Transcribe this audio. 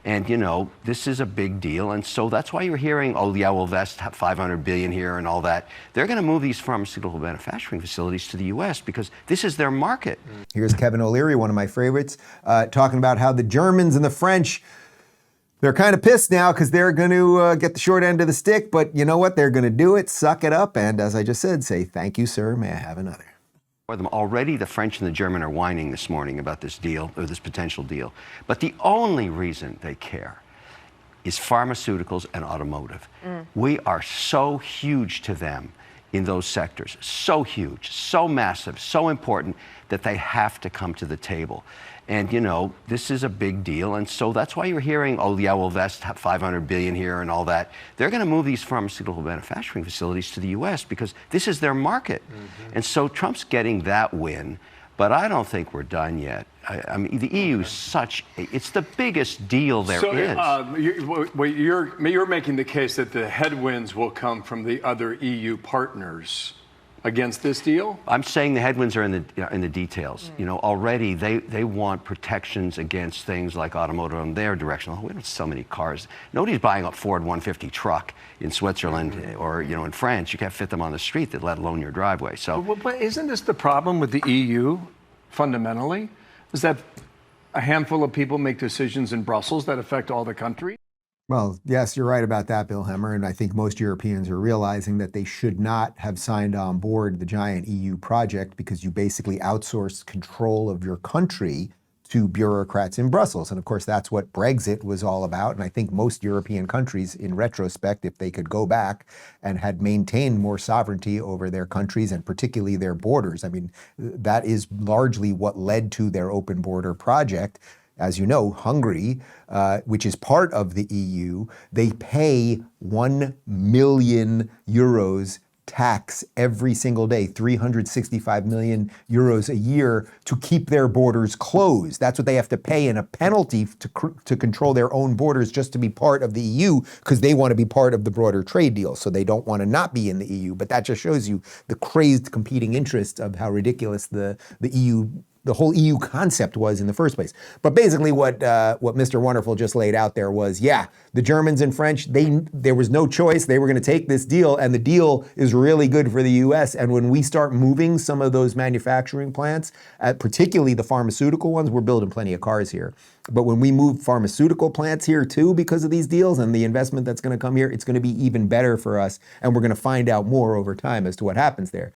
And, this is a big deal. And so that's why you're hearing, oh, yeah, we'll invest $500 billion here and all that. They're going to move these pharmaceutical manufacturing facilities to the U.S. because this is their market. Here's Kevin O'Leary, one of my favorites, talking about how the Germans and the French, they're kind of pissed now because they're going to get the short end of the stick. But you know what? They're going to do it, suck it up, and as I just said, say, thank you, sir. May I have another? Already the French and the German are whining this morning about this deal, or this potential deal. But the only reason they care is pharmaceuticals and automotive. We are so huge to them in those sectors, so huge, so massive, so important that they have to come to the table. And, this is a big deal. And so that's why you're hearing, oh, yeah, we'll invest $500 billion here and all that. They're going to move these pharmaceutical manufacturing facilities to the U.S. because this is their market. And so Trump's getting that win. But I don't think we're done yet. I mean, the EU is it's the biggest deal there is. You're making the case that the headwinds will come from the other EU partners against this deal? I'm saying the headwinds are in the details. Already they want protections against things like automotive in their direction. Oh, we don't sell many cars. Nobody's buying a Ford 150 truck in Switzerland or in France. You can't fit them on the street, let alone your driveway. So, but isn't this the problem with the EU fundamentally? Is that a handful of people make decisions in Brussels that affect all the country? Well, yes, you're right about that, Bill Hemmer, and I think most Europeans are realizing that they should not have signed on board the giant EU project because you basically outsource control of your country to bureaucrats in Brussels. And of course, that's what Brexit was all about. And I think most European countries, in retrospect, if they could go back and had maintained more sovereignty over their countries and particularly their borders, I mean, that is largely what led to their open border project. As you know, Hungary, which is part of the EU, they pay 1 million euros tax every single day, 365 million euros a year to keep their borders closed. That's what they have to pay in a penalty to control their own borders just to be part of the EU because they want to be part of the broader trade deal. So they don't want to not be in the EU. But that just shows you the crazed competing interests of how ridiculous the whole EU concept was in the first place. But basically what Mr. Wonderful just laid out there was, yeah, the Germans and French, there was no choice. They were going to take this deal, and the deal is really good for the US. And when we start moving some of those manufacturing plants, particularly the pharmaceutical ones, we're building plenty of cars here. But when we move pharmaceutical plants here too because of these deals and the investment that's going to come here, it's going to be even better for us. And we're going to find out more over time as to what happens there.